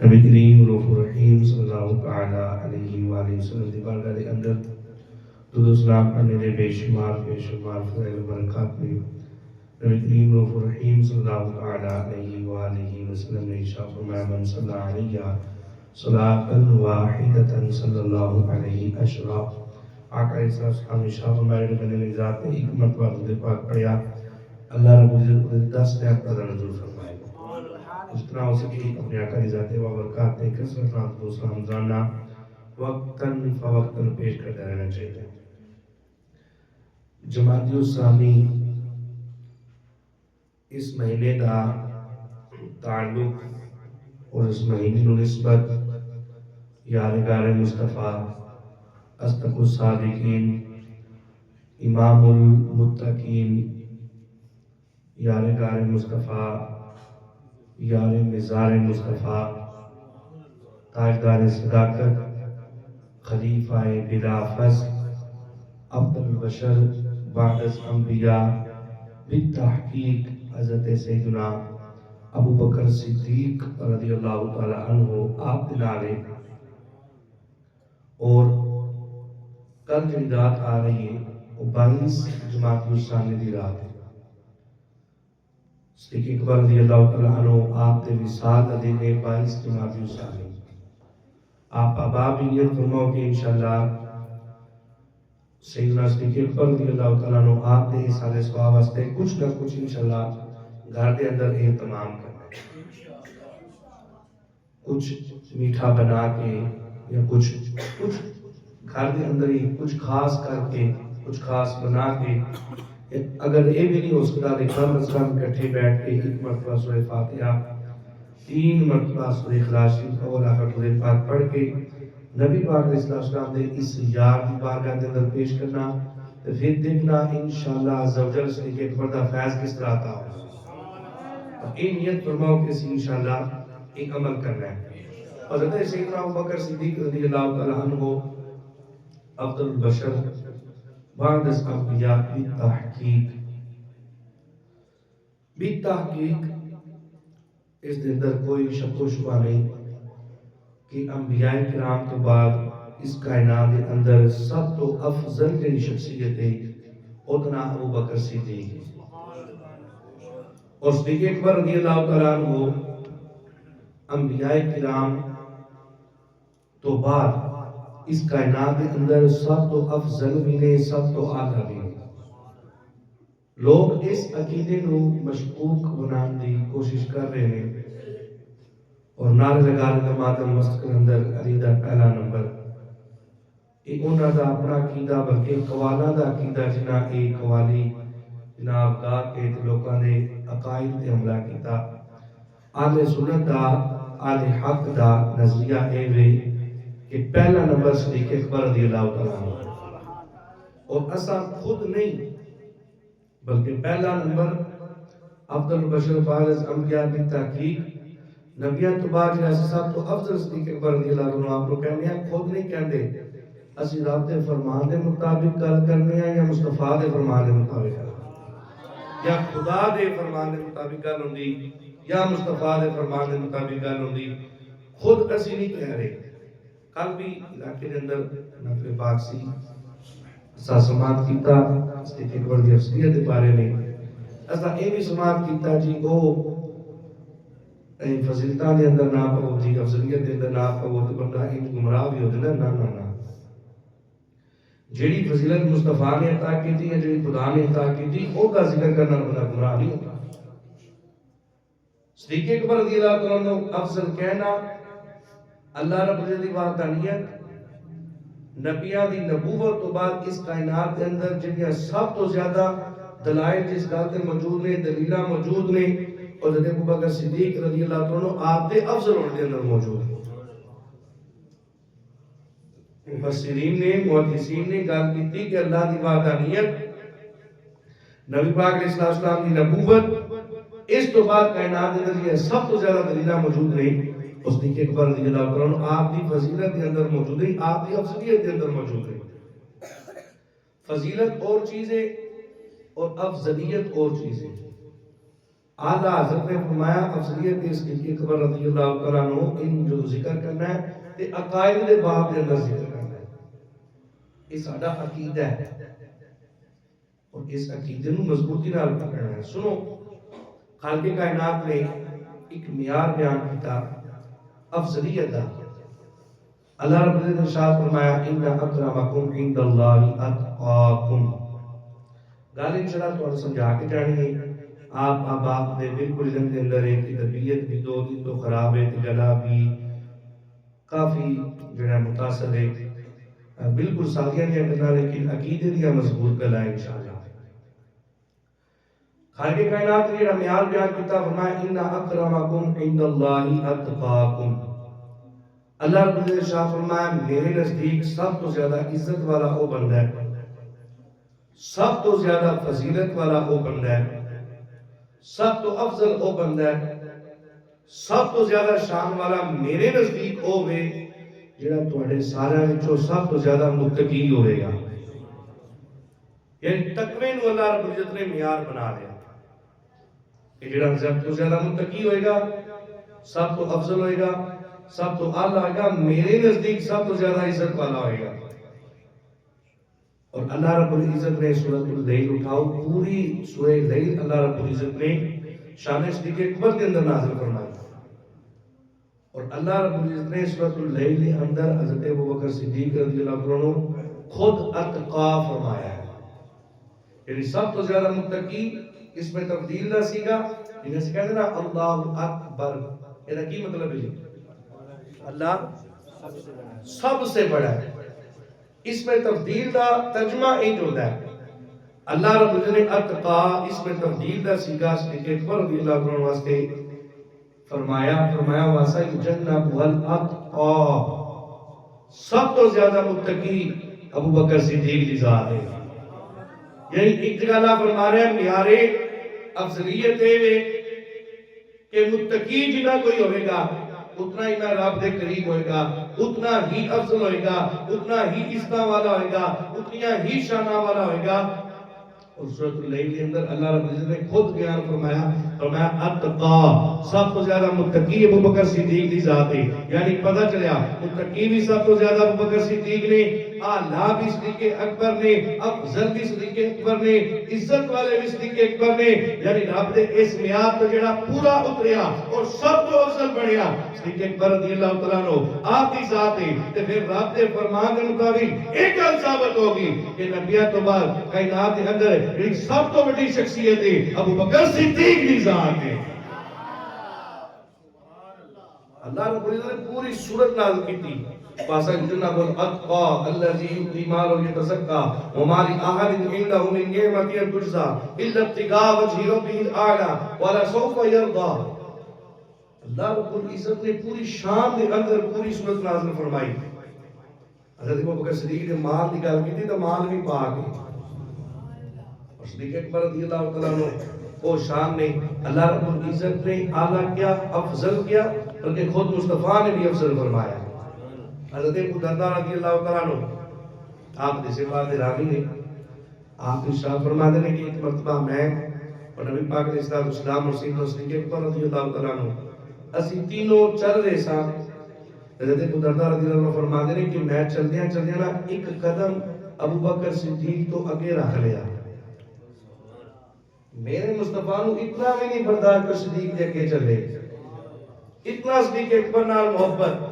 نبی کریم رؤوف الرحیم صلی اللہ تعالی علیہ وآلہ وسلم دی بارگاہ دے اندر درود و سلام پڑھنے دے بے شمار فضائل و برکات میں نبی کریم رؤوف الرحیم صلی اللہ تعالی علیہ وآلہ وسلم نے ارشاد فرمایا من صلی علیہ صلاۃ واحدۃ صلی اللہ علیہ اشرا۔ آقا علیہ السلام نے ارشاد فرمایا کہ میں نے ذات نے ایک مرتبہ درود پاک پڑھیا اللہ رب العزت مجھے 10 نعمت کا نزول فرمائے گا۔ جتنا ہو سکے اپنے آقا کی ذات و برکات میں کثرت درود و سلام روزانہ وقتاً فوقتاً پیش کرتے رہنا چاہیے۔ جمادی الثانی اس مہینے کا تعلق اور اس مہینے کی نسبت یادگار مصطفیٰ اصدق الصادقین امام المتقین یادگار مصطفیٰ یار مزار مصطفیٰ تاجدار صداقت خلیفہ بلا فضل افضل البشر بعد الانبیاء بالتحقیق حضرت سیدنا ابو بکر صدیق رضی اللہ تعالی عنہ آپ دلالے اور کل جو رات آ رہی ہے وہ 22 جمادی الثانی دی رات ہے۔ صدیق اکبر رضی اللہ تعالی عنہ آپ دے وصال دا دن ہے 22 جمادی الثانی۔ آپ اباب بھی نیت فرماؤ کہ انشاءاللہ سیدنا صدیق اکبر رضی اللہ تعالی عنہ آپ دے سال ثواب واسطے کچھ نہ کچھ انشاءاللہ گھر دے اندر اہتمام کرنا ہے، کچھ میٹھا بنا کے یا کچھ گھر دے اندر ہی کچھ خاص کر کے کچھ خاص بنا کے، اگر یہ بھی نہیں ہو سکتا تو کم از کم کٹھے بیٹھ کے ایک مرتبہ سورہ فاتحہ 3 مرتبہ سورہ اخلاص شریف اور آخر درود پاک پڑھ کے نبی پاک علیہ السلام دے اس یار دی بارگاہ دے اندر پیش کرنا، تو پھر دیکھنا انشاءاللہ عز و جل صدیق اکبر دا فیض کس طرح آتا ہو۔ اور یہ نیت فرماؤ کہ انشاءاللہ ایک عمل کرنا ہے۔ حضرت سیدنا ابو بکر صدیق رضی اللہ تعالی عنہ افضل البشر بعد الانبیاء بالتحقیق اس دے اندر کوئی شک و شبہ نہیں کہ انبیاء کرام کے بعد اس کائنات کے اندر سب تو افضل کی شخصیت ہے اتنا ابو بکر صدیق ہے۔ اور صدیق اکبر رضی اللہ تعالیٰ عنہ انبیاء کرام تو بعد اس کائنات کے اندر سب تو افضل بھی نے، سب تو اعلیٰ بھی نے۔ لوگ اس عقیدے نو مشکوک بنانے دی کوشش کر رہے ہیں اور نعرے لگا رہے ماتم مسجد کے اندر علی دا پہلا نمبر یہ انہاں دا اپنا عقیدہ بلکہ قوالاں دا عقیدہ جنہاں یہ قوالی جناب گا کے لوکاں دے عقائد تے حملہ کیتا۔ اہل سنت دا اہل حق دا نظریہ اے وے کہ پہلا نمبر صدیق اکبر رضی اللہ تعالیٰ عنہ، اور اساں خود نہیں بلکہ پہلا نمبر افضل البشر بعد الانبیاء بالتحقیق نبیان تو بعد جیسے سب تو افضل صدیق اکبر رضی اللہ عنہ آپ لوگ کہنے ہیں، خود نہیں کہندے اسی رب دے فرمان دے مطابق گل کرنے ہیں یا مصطفیٰ دے فرمان دے مطابق گل، یا خدا دے فرمان دے مطابق گل ہوندی یا مصطفیٰ دے فرمان دے مطابق گل ہوندی، خود اسی نہیں کہہ رہے۔ کل بھی علاقے دے اندر نفل پاک سی اسا سماعت کیتا صدیق اکبر دی افضلیت دے بارے میں، اسا یہ بھی سماعت کیتا جی وہ فضیلتاں دے اندر نہ پاؤ جی افضلیت دے اندر نہ پاؤ تو بندہ انج گمراہ بھی ہو جائے نا جیڑی فضیلت مصطفیٰ نے عطا کی تھی یا جیڑی خدا نے عطا کی تھی او کا ذکر کرنا بندہ گمراہ نہیں ہوتا۔ صدیق اکبر رضی اللہ تعالیٰ عنہ افضل کہنا اللہ رب العزت دی وحدانیت نبیاں دی نبوت تو بعد اس کائنات کے اندر جنہیں سب تو زیادہ دلائل جس گل تے موجود نے دلیلاں موجود نے اور حضرت ابو بکر صدیق رضی اللہ تعالیٰ عنہ آپ دے افضل ہونے کے اندر موجود ہیں۔ مفسرین نے محدثین نے گل کی تھی کہ اللہ دی وحدانیت نبی پاک علیہ السلام کی نبوت اس تو بعد کائنات کے اندر یہ سب تو زیادہ دلیلاں موجود نے اس صدیق اکبر رضی اللہ تعالیٰ عنہ آپ دی فضیلت کے اندر موجود ہے، آپ دی افضلیت کے اندر موجود ہے۔ فضیلت اور چیز ہے اور افضلیت اور چیز ہے۔ اعلیٰ حضرت نے فرمایا افضلیت صدیق اکبر رضی اللہ تعالیٰ عنہ ان جو ذکر کرنا ہے تے عقائد دے باب دے اندر ذکر کرنا ہے. یہ ساڈا عقیدہ ہے اور اس عقیدے نو مضبوطی نال پکڑنا ہے. سنو خالق کائنات نے ایک معیار بیان کیتا افضلیت دا. اللہ رب العزت نے ارشاد فرمایا ان اکرمکم عند اللہ اتقاکم. گل انشاءاللہ تو سمجھا کے جانی ہے. آپ باپ دے بالکل علم دے اندر ہے کہ طبیعت بھی دو دن تو خراب ہے تے گلا بھی کافی جڑا متاثر ہے. بالکل سادیاں نہیں کرنا لیکن عقیدے دیا مضبوط گلا ہے انشاءاللہ. خالق کائنات نے جڑا معیار بیان کیتا فرمایا ان اکرمکم عند اللہ اتقاکم. اللہ رب العزت نے ارشاد فرمایا میرے نزدیک سب تو زیادہ عزت والا وہ بندہ ہے, سب تو زیادہ فضیلت والا وہ بندہ ہے, سب تو افضل وہ بندہ ہے, سب تو زیادہ شان والا میرے نزدیک وہ ہے جڑا تواڈے سارے وچوں سب تو زیادہ متقی ہوے گا. یعنی تقوی نو اللہ رب العزت نے معیار بنا لیا کہ جڑا سب تو زیادہ متقی ہوئے گا, سب تو افضل ہوئے گا, سب تو اعلیٰ ہوئے گا, میرے نزدیک سب تو زیادہ عزت والا ہوئے گا. اور اللہ رب العزت نے سورۃ اللیل اٹھاؤ, پوری سورہ لیل اللہ رب العزت نے شان صدیق اکبر کے اندر نازل فرمائی. اور اللہ رب العزت نے سورۃ اللیل کے اندر حضرت ابوبکر صدیق رضی اللہ عنہ خود اتقا فرمایا ہے. یعنی سب تو زیادہ متقی, اس میں تبدیل نہ سیگا جنہیں سے کہتے ہیں نا اللہ اکبر, یہ کی مطلب ہے اللہ سب سے بڑا ہے. اس میں تبدیل دا ترجمہ ایک ہوتا ہے. اللہ رب العزت نے اتقا اس میں تبدیل دا سیگا صدیق اکبر رضی اللہ عنہ واسطے فرمایا واسا یجنب الاتقا, سب تو زیادہ متقی ابو بکر صدیق کی ذات ہے. یعنی ایک جگہ اللہ فرما رہے ہیں معیار افضلیت ہے کہ متقی جنہ کوئی ہوئے گا اتنا ہی میں رب دے قریب ہوئے گا, اتنا ہی افضل ہوئے گا, اتنا ہی عزت والا ہوئے گا, اتنا ہی شانہ والا ہوئے گا. اور سورۃ اللیل کے اندر اللہ رب العزت نے خود بیان فرمایا اتقا, سب تو زیادہ متقی ابو بکر صدیق کی ذات ہے. یعنی پتہ چلیا متقی بھی سب تو زیادہ ابو بکر صدیق نے, اعلیٰ بھی صدیق اکبر نے, افضل بھی صدیق اکبر نے, عزت والے بھی صدیق اکبر نے. یعنی رب دے اس میعاد تو جڑا پورا اتریا اور سب تو افضل بنیا صدیق اکبر رضی اللہ تعالیٰ عنہ آپ کی ذات ہے. تے پھر رب دے فرمان کے مطابق ایک گل ثابت ہوگی کہ نبیات تو بعد کائنات کے اندر ایک سب تو بڑی شخصیت ہے ابو بکر صدیق کی ذات ہے. اللہ رب العزت نے پوری صورت نازل کی تھی پاسا جنب الاتقا الذی یؤتی مالہ یتزکا وما لأحد عنده من نعمة تجزى الا ابتغاء وجه ربه الاعلى ولسوف يرضى. اللہ رب العزت نے پوری شان کے اندر پوری صورت نازل فرمائی. حضرت ابو بکر صدیق نے مال کی گل کی تھی تو مال بھی پاک ہے. اور صدیق اکبر رضی اللہ تعالیٰ عنہ وہ شان نے اللہ رب العزت نے اعلیٰ کیا, افضل کیا, بلکہ خود مصطفیٰ نے بھی افضل فرمایا. حضرت ابو درداء رضی اللہ تعالیٰ عنہ آپ جسے بات راوی نے آپ ارشاد فرماتے ہیں کہ ایک مرتبہ میں اور نبی پاک علیہ السلام اور سیدنا صدیق اکبر رضی اللہ تعالیٰ عنہ اسی تینوں چل رہے سا. حضرت ابو درداء رضی اللہ عنہ فرماتے ہیں کہ میں چلدیاں نا ایک قدم ابو بکر صدیق تو اگے رکھ لیا. میرے مصطفیٰ نو اتنا بھی نہیں برداشت کہ صدیق دے کے چلے, اتنا صدیق اکبر نال محبت.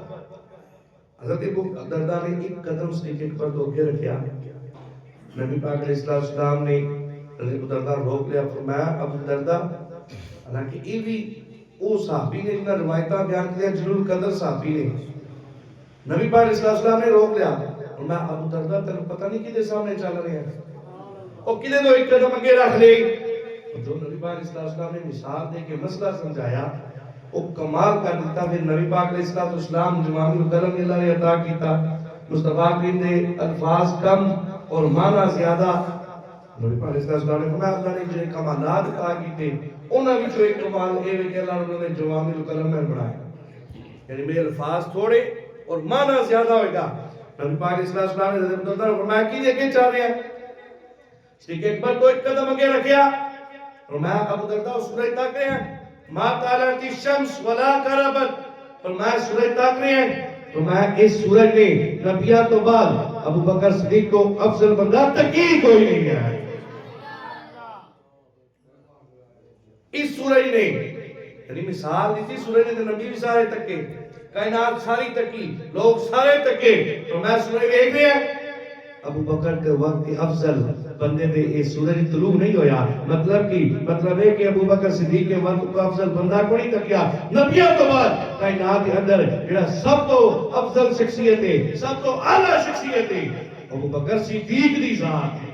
حضرت ابو درداء نے ایک قدم صدیق اکبر تو اگے رکھیا. نبی پاک علیہ السلام نے حضرت ابو درداء روک لیا, فرمایا ابو درداء, حالانکہ یہ بھی وہ صحابی نے جنہاں روایتاں بیان کیا جلیل القدر صحابی نے, نبی پاک علیہ السلام نے روک لیا. فرمایا ابو درداء تیرے پتہ نہیں کدے سامنے چل رہے ہیں, اور کدے تو ایک قدم اگے رکھ لے. جو نبی پاک علیہ السلام نے مثال دے کے مسئلہ سمجھایا وہ کمال کر دیتا. پھر نبی پاک علیہ السلام جوامع الکلم اللہ نے عطا کیتا, مصطفیٰ کریم دے الفاظ کم اور معنی زیادہ. نبی پاک علیہ السلام نے فرمایا اللہ نے جو کمالات عطا کیتے انہاں وچوں ایک کمال اے ہے کہ اللہ نے جوامع الکلم میں بنایا, یعنی میرے الفاظ تھوڑے اور معنی زیادہ ہوئے گا. نبی پاک علیہ السلام نے حضرت فرمایا کہ یہ کیا چاہ رہے ہیں. صدیق اکبر تو ایک قدم اگے رکھیا, فرمایا ابو درداء سورج تاک رہے ہیں، ما طالعت الشمس ولا غربت، فرمایا سورج تاک رہے ہیں، فرمایا اس سورج نے نبیوں تو بعد ابو بکر صدیق کو افضل بندہ تکی کوئی نہیں ہے۔ اس سورج نے یعنی مثال دی تھی، سورج نے تو نبی بھی سارے تکے، کائنات ساری تکی، لوگ سارے تکے، فرمایا سورج دیکھ رہے ہیں۔ ابو بکر کے وقت کے افضل بندے پہ یہ سورج طلوع نہیں ہویا، مطلب ہے کہ ابو بکر صدیق کے وقت کو افضل بندہ کو نہیں تکیا، نبیوں تو بعد کائنات کے اندر جڑا سب تو افضل شخصیت ہے، سب تو اعلیٰ شخصیت ہے، ابو بکر صدیق دی ذات ہے۔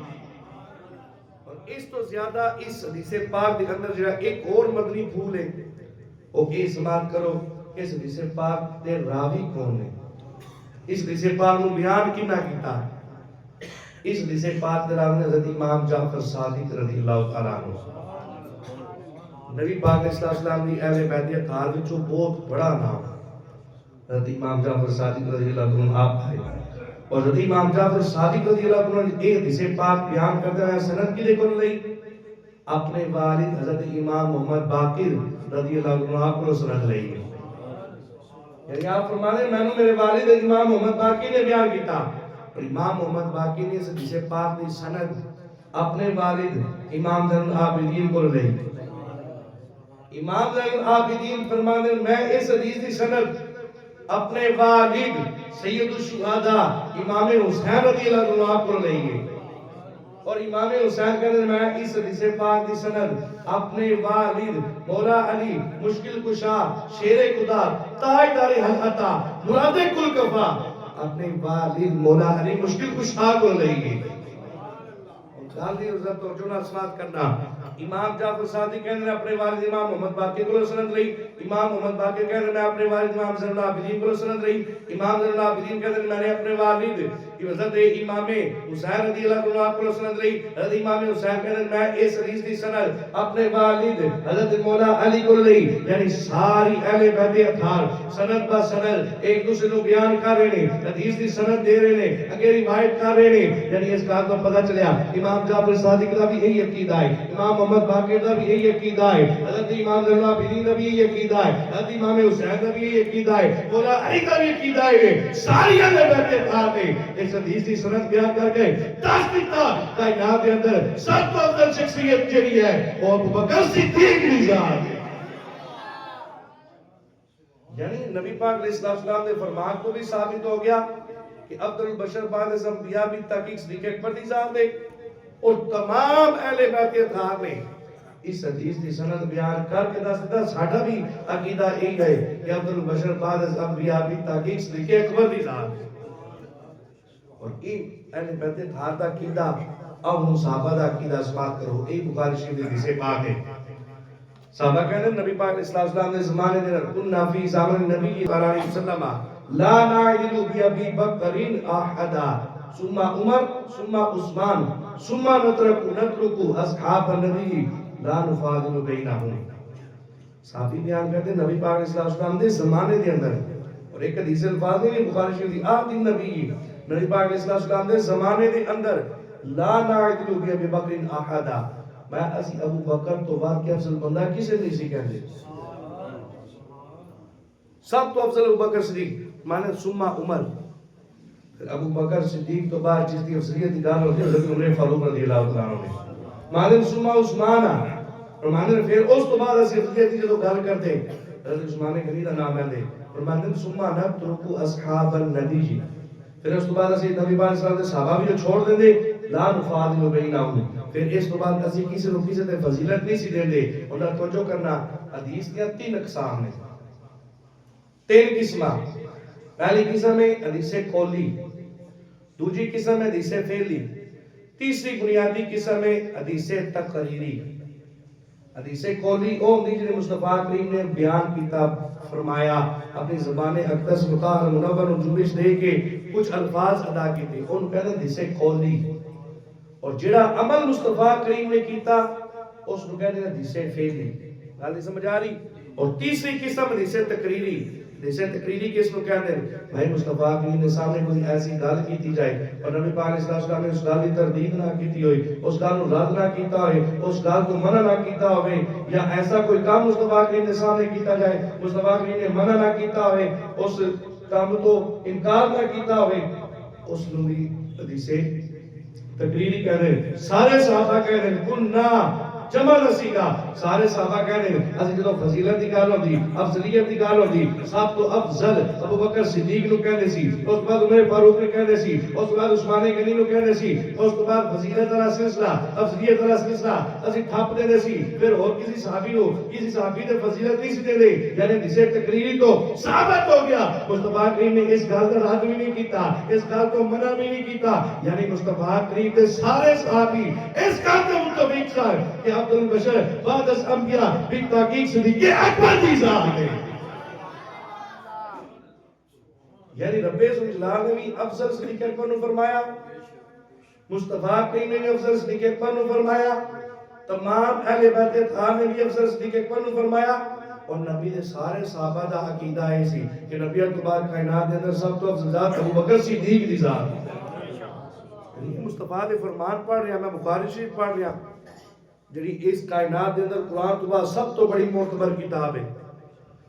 اور اس تو زیادہ اس حدیث پاک کے اندر جڑا ایک اور مدنی پھول ہے، وہ یہ سماعت کرو کہ اس حدیث پاک دے راوی کون ہے، اس حدیث پاک نو بیان کنا کیتا ہے۔ اس حدیث پاک دے راوی نے حضرت امام جعفر صادق رضی اللہ تعالیٰ عنہ، نبی پاک علیہ السلام دی اہل بیت اطہار وچوں بہت بڑا نام حضرت امام جعفر صادق رضی اللہ عنہ آپ ہے، اور حضرت امام جعفر صادق رضی اللہ عنہ ایک حدیث پاک بیان کرتے ہیں، سند کی دیکھو لئی اپنے والد حضرت امام محمد باقر رضی اللہ عنہ کو سند لئی ہے، یعنی آپ فرمانے میں نے میرے والد امام محمد باقر نے بیان کیتا، اور امام محمد باقر نے اس حدیث پاک دی سند اپنے والد امام زین العابدین کو لئی۔ امام زین العابدین فرمانے میں اس حدیث دی سند اپنے والد سید الشہداء امام حسین رضی اللہ عنہ کو لئی ہے، اور امام حسین کہتے ہیں میں اس حدیث پاک دی سند اپنے والد مولا علی مشکل کشا شیر خدا تاجدار حلقہ مراد کل کفا اپنے والد مولا علی مشکل کشا کو لئی ہے۔ جلدی عزت توجہ نال سماعت کرنا، امام جعفر صادق کہتے ہیں اپنے والد امام محمد باقر کو سند لئی، امام محمد باقر کہتے ہیں میں اپنے والد امام زین العابدین کو سند لئی، امام زین العابدین کہتے ہیں میں نے اپنے والد حضرت امام حسین رضی اللہ عنہ کو سند لئی، حضرت امام حسین کہتے ہیں میں اس حدیث دی سند اپنے والد حضرت مولا علی کو لئی، یعنی ساری اہل بیت اطہار سند با سند ایک دوسرے کو بیان کر رہے ہیں، حدیث دی سند دے رہے ہیں، اگے روایت کر رہے ہیں، یعنی اس بات کو پتہ چلیا امام جعفر صادق کا بھی یہی عقیدہ ہے، امام محمد باقر کا بھی یہی عقیدہ ہے، حضرت امام زین العابدین کا بھی یہی عقیدہ ہے، حضرت امام حسین کا بھی یہی عقیدہ ہے، مولا علی کا بھی عقیدہ ہے، ساری اہل بیت اطہار نے اس حدیث کی سند بیان کر کے دس دیتا کائنات کے اندر سب تو افضل شخصیت جڑی ہے وہ ابو بکر صدیق کی ذات ہے۔ یعنی نبی پاک علیہ السلام نے فرمان کو بھی ثابت ہو گیا کہ افضل البشر بعد از انبیاء بھی تحقیق صدیق اکبر دی ذات ہے، اور تمام اہل بیت اطہار نے اس حدیث کی سند بیان کر کے دس دیتا ساڈا بھی عقیدہ یہی ہے کہ افضل البشر بعد از انبیاء بھی تحقیق صدیق اکبر دی ذات ہے۔ اور این اہل بیت اطہار دا عقیدہ اب ہم صحابہ دا عقیدہ سماعت کرو، ایک بخاری شریف دی حدیث پاک ہے، صحابہ کہتے ہیں نبی پاک علیہ السلام نے زمانے دے کننا فی زمان نبی صلی اللہ علیہ وسلم لا نعدل بی ابی بکر احدا ثم عمر ثم عثمان ثم نترک اصحاب النبی لا نفاضل بینہم۔ صحابی بیان کرتے ہیں نبی پاک علیہ السلام دے زمانے دے اندر، اور ایک حدیث الفاظ ہے بخاری شریف دی آخری نبی نبی پاک علیہ السلام دے زمانے دے اندر لا نعدل بی ابی بکر احدا، میں اسی ابو بکر تو بعد کے افضل بندہ کسے نہیں سی کہندے، سب تو افضل ابو بکر صدیق مانے ثم عمر، پھر ابو بکر صدیق تو بعد جس کی افضلیت کی گل ہوتی ہے حضرت عمر فاروق رضی اللہ تعالیٰ عنہ، مانے ثم عثمان، اور مانے پھر اس تو بعد اسی افضلیت کی جو گل کرتے حضرت عثمان غنی دا نام ہے، اور مانے ثم نترک اصحاب النبی، پھر اس تو بعد اسی نبی پاک صلی اللہ علیہ وسلم صحابہ بھی جو چھوڑ دیں دے لا نفاضل بینہم، پھر اس تو بعد اسی کسی نو کسی تے فضیلت نہیں سی دیں دے۔ انہاں توجہ کرنا حدیث دیاں تین اقسام نے، تین قسمہ، پہلی قسم ہے حدیث قولی، دوسری قسم ہے حدیث فعلی، تیسری بنیادی قسم ہے حدیث تقریری۔ حدیث قولی او ہوندی جڑی مصطفیٰ کریم نے بیان کیتا فرمایا اپنی زبان اقدس مطہر منور و جنبش دے کے کچھ الفاظ ادا کیتے، ان کہتے ہیں حدیث قولی، اور جڑا عمل مصطفیٰ کریم نے کیتا اس کو کہتے ہیں حدیث فعلی۔ گل سمجھ آ رہی؟ اور تیسری قسم حدیث تقریری، جیسے تقریری کس کو کہتے ہیں بھائی مصطفیٰ کے سامنے کوئی ایسی گل کی جائے اور نبی پاک علیہ السلام نے اس گل کی تردید نہ کی ہوئی، اس گل کو رد نہ کیتا ہوئے، اس گل کو منع نہ کیتا ہوئے، یا ایسا کوئی کام مصطفیٰ کے سامنے کیتا جائے مصطفیٰ نے منع نہ کیتا ہوئے، اس کام تو انکار نہ کیتا ہوئے، اس نے بھی حدیث تقریری کہہ رہے ہیں. سارے صحابہ کہہ رہے ہیں کننا جمع نسیگا، سارے صحابہ کہہ رہے ہیں اسی جدو فضیلت دی گل ہوندی، افضلیت دی گل ہوندی، سب تو افضل ابو بکر صدیق نو کہندے سی، اس بعد عمر فاروق نو کہندے سی، اس بعد عثمان غنی نو کہندے سی، اس بعد فضیلت والا سلسلہ افضلیت والا سلسلہ اسی تھپ دے سی، پھر اور کسی صحابی دے فضیلت نہیں سی دے دے، یعنی جسے تقریری تو ثابت ہو گیا مصطفیٰ کریم نے اس گل کا رد بھی نہیں کیتا، اس گل کو منع بھی نہیں کیتا، یعنی مصطفیٰ کریم کے سارے صحابی اس گل کے متفق تھے کہ عبد البشر بعد از انبیاء بالتحقیق صدیق اکبر کی ذات ہے. یعنی رب جلال نے بھی افضل صدیق اکبر نے فرمایا، مصطفیٰ کریم نے بھی افضل صدیق اکبر نے فرمایا، تمام اہل بیت اطہار نے بھی افضل صدیق اکبر نے فرمایا، اور نبی نے سارے صحابہ دا عقیدہ ہے سی کہ نبی اکبر کائنات دے اندر سب تو افضل ذات ابو بکر صدیق دی ذات ہے. مصطفیٰ دے فرمان پڑھ رہا، میں بخاری شریف پڑھ رہا جڑی اس کائنات دے اندر قرآن تو بعد سب تو بڑی معتبر کتاب ہے.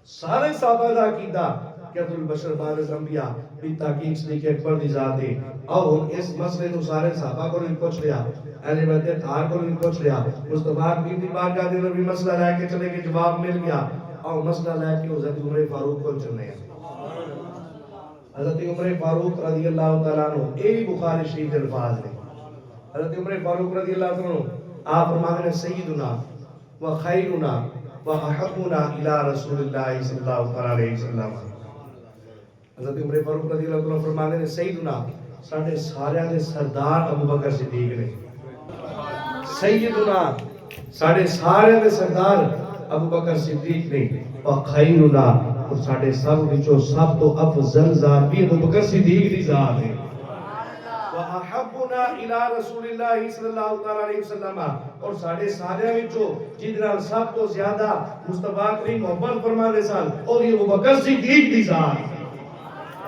سارے صحابہ دا عقیدہ کہ عبد البشر بعد از انبیاء بالتحقیق صدیق اکبر دی ذات ہے. اور اس مسئلے کو سارے صحابہ کو نہیں پوچھ لیا، اہل بیت اطہار کو نہیں پوچھ لیا، مصطفیٰ کی بارگاہ دے اندر بھی مسئلہ لے کے چلے کہ جواب مل گیا، اور مسئلہ لے کے حضرت عمر فاروق کو چلنے ہیں. حضرت عمر فاروق رضی اللہ تعالیٰ عنہ، یہ بخاری شریف کے الفاظ ہیں. حضرت عمر فاروق رضی اللہ عنہ آپ فرماتے ہیں سیدنا و خیرنا و احبنا الى رسول اللہ صلی اللہ علیہ وسلم. حضرت عمر فاروق رضی اللہ عنہ فرماتے ہیں سیدنا ساڈے سارے دے سردار ابو بکر صدیق نے، سیدنا ساڈے سارے دے سردار ابو بکر صدیق نے، و خیرنا اور ساڈے سب وچوں سب تو افضل ذات بھی ابو بکر صدیق دی ذات ہے. وَأَحَبُّنَا إِلَىٰ رَسُولِ اللَّهِ صلی اللہ علیہ وسلم، اور ساڑھے سارے وچوں جنہاں سب تو زیادہ مصطفیٰ کریم محبت فرمانے سال اور یہ ابو بکر صدیق دی ذات.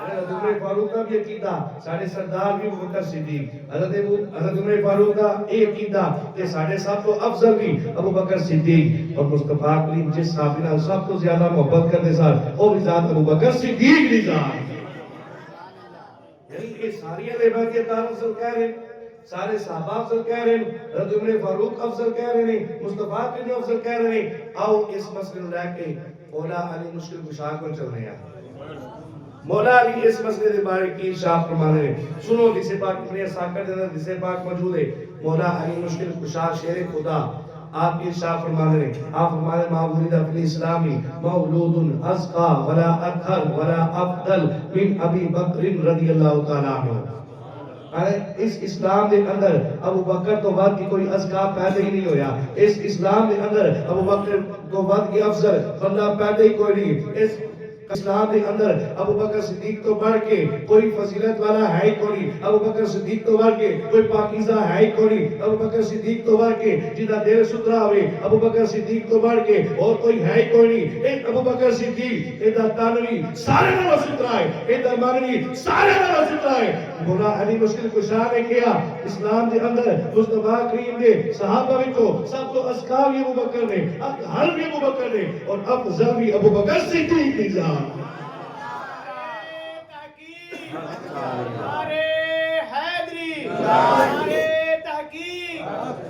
حضرت عمر فاروق کا بھی عقیدہ ساڑھے سردار بھی ابو بکر صدیق، حضرت عمر فاروق کا یہ عقیدہ کہ ساڑھے سب تو افضل بھی ابو بکر صدیق، اور مصطفیٰ کریم جس صحابی نال سب تو زیادہ محبت کرنے سال اور بھی ذات ابو بکر صدیق دی ذات. یہ ساری اہل بیت اطہار افضل کہہ رہے ہیں، سارے صحابہ افضل کہہ رہے ہیں، حضرت عمر فاروق افضل کہہ رہے ہیں، مصطفیٰ کریم افضل کہہ رہے ہیں. آؤ اس مسئلے کو لے کے مولا علی مشکل کشا کو چل رہے ہیں. مولا علی اس مسئلے کے بارے کی ارشاد فرما رہے ہیں. سنو جسے پاک اپنے ساکر دے اندر جسے پاک موجود ہے. مولا علی مشکل کشا شیر خدا آپ کی ارشاد فرما رہے ہیں. آپ فرما رہے ہیں ما ولد فی الاسلام مولود ازقا ولا اطہر ولا افضل من ابی بکر رضی اللہ تعالیٰ عنہ. اس اسلام دے اندر ابو بکر تو بعد کی کوئی ازکا پیدا ہی نہیں ہویا. اس اسلام دے اندر ابو بکر تو بعد کی افضل بندہ پیدا ہی کوئی نہیں. اس اسلام دے اندر ابو بکر صدیق تو بڑھ کے کوئی فضیلت والا ہے ہی کوئی. ابو بکر صدیق تو بڑھ کے کوئی پاکیزہ ہے ہی کوئی. ابو بکر صدیق تو بڑھ کے جدا دل ستھرا ہوئے. ابو بکر صدیق تو بڑھ کے اور کوئی ہے ہی کوئی نہیں. ایک ابو بکر صدیق ایدہ تانوی سارے نہ ستھرا ہے، ایدہ مانوی سارے نہ ستھرا ہے. مولا علی مشکل کشا نے کیا اسلام دے اندر مصطفیٰ کریم دے صحابہ بھی تو سب تو ازکا بھی ابو بکر نے، اطہر بھی ابو بکر نے، اور افضل بھی ابو بکر صدیق کی ذات. نعرے حیدری، نعرے تحقیق،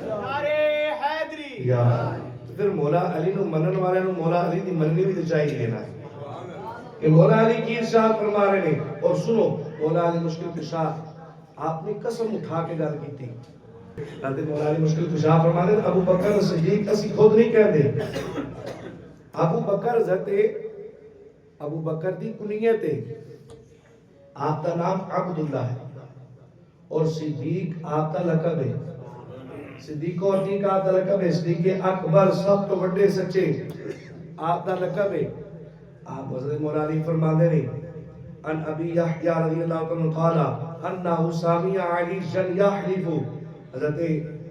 نعرے حیدری. پھر مولا علی نو منن والے نو مولا علی دی مننی بھی چاہیے نا کہ مولا علی کی ارشاد فرما رہے ہیں. اور سنو مولا علی مشکل کشا آپ نے قسم اٹھا کے گل کی تھی. حضرت مولا علی مشکل کشا فرما رہے ہیں ابو بکر صدیق اسی خود نہیں کہتے. ابو بکر حضرت ابو بکر دی کنیت ہے، آپ کا نام عبداللہ ہے، اور صدیق آپ کا لقب ہے. صدیق اور عتیق آپ کا لقب ہے. صدیق اکبر سب تو بڑے سچے آپ کا لقب ہے. آپ حضرت مولا علی فرماتے ہیں ان ابی یحییٰ رضی اللہ عنہ قال انہ سامع علی جن یحلف. حضرت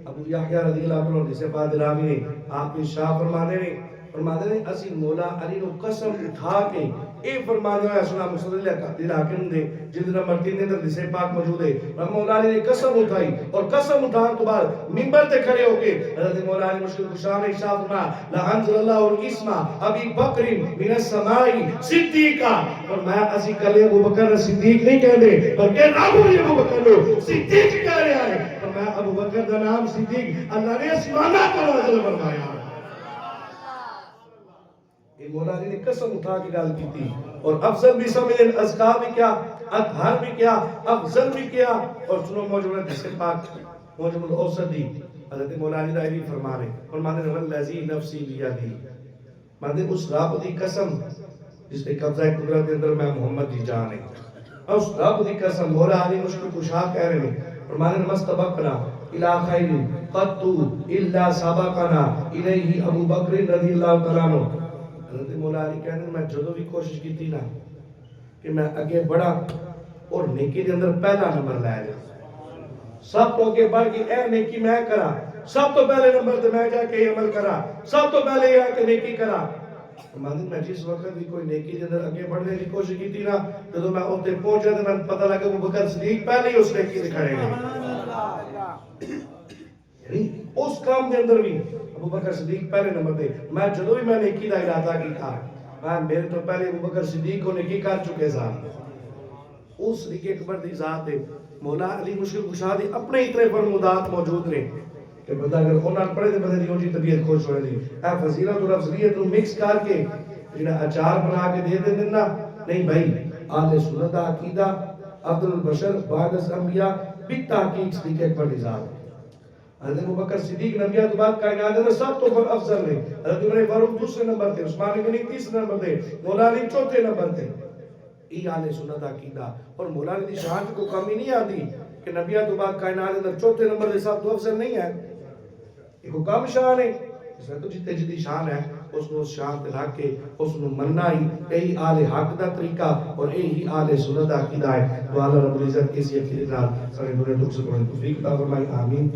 ابو یحییٰ رضی اللہ عنہ جسے بعد راوی نے آپ کی شاہ فرماتے ہیں اسی مولا علی نو قسم اٹھا کے اے فرمایا ہے سنا مصلی اللہ حاکم دے جلد نمبر 3 دے اندر حدیث پاک موجود ہے مولا علی نے قسم اٹھائی اور قسم اٹھان تو بعد منبر تے کھڑے ہو کے حضرت مولا علی مشکل کشا نے ارشاد فرمایا لعنت اللہ القسم ابی بکر من السماء صدیقا، اور میں اسی کلے ابو بکر صدیق نہیں کہندے بلکہ رب نے ابو بکر کو صدیق کہہ رہا ہے، اور میں ابو بکر دا نام صدیق اللہ نے اسمانہ کو نازل فرمایا۔ یہ مولا علی نے قسم اٹھا کے گل کی تھی، اور افضل بھی سمجھیں، ازکا بھی کیا، اطہر بھی کیا، افضل بھی کیا، اور سنو موجود حدیث پاک موجود اوسط دی حضرت مولا علی دائری فرما رہے فرماتے ہیں والذی نفسی بیدی، مانے اس رب دی قسم جس نے قبضہ قدرت کے اندر میں محمد دی جان ہے، اس رب دی قسم مولا علی مشکل کشا کہہ رہے ہیں فرماتے ہیں مستبقنا الى خیر قط الا سبقنا الیہ ابو بکر رضی اللہ تعالیٰ عنہ۔ حضرت مولا علی کہنے میں جدو بھی کوشش کی تھی نا کہ میں اگے بڑھا اور نیکی دے اندر پہلا نمبر لے جا، سب تو اگے بڑھ کے اے نیکی میں کرا، سب تو پہلے نمبر تے میں جا کے یہ عمل کرا، سب تو پہلے یہ کہ نیکی کرا۔ میں جس وقت بھی کوئی نیکی دے اندر اگے بڑھنے کی کوشش کی تھی نا جدو میں اوتے پہنچا تے میں پتہ لگا وہ بکر صدیق پہلے ہی اس نیکی دے کھڑے ہیں، یعنی اس کام دے اندر بھی ابو بکر صدیق پہلے نمبر دے۔ میں جدو بھی میں نیکی دا ارادہ کیتا میں میرے تو پہلے ابو بکر صدیق کو نیکی کر چکے سا، اس صدیق اکبر دی ذات دے مولا علی مشکل کشا دی اپنے اتنے فرمودات موجود نے کہ بندہ اگر قرآن پڑھے تو بندے دی طبیعت خوش ہوئے دی، اے فضیلت اور افضلیت مکس کر کے جڑا اچار بنا کے دے دیں نا، نہیں بھائی آل سنت عقیدہ افضل البشر بعد الانبیاء بالتحقیق صدیق اکبر دی ذات ہے۔ حضرت ابوبکر صدیق نبیہ تو بعد کائنات میں سب تو افضل نے، حضرت عمر فاروق دوسرے نمبر تھے، عثمان غنی تیسرے نمبر تھے، مولا علی چوتھے نمبر تھے۔ یہ آل سنت عقیدہ اور مولا علی دی شان کو کمی نہیں آتی کہ نبیہ تو بعد کائنات میں چوتھے نمبر دے سب تو افضل نہیں ہے، یہ کو کم شان ہے، اس میں تو جتنے جتنی شان ہے اس نے اس شان تے رکھ کے اس نے مننا ہی یہی آل حق دا طریقہ اور یہی آل سنت عقیدہ ہے۔ تو اللہ رب العزت کسی عقیدے نال سارے برے دکھ سے توفیق عطا فرمائے، آمین۔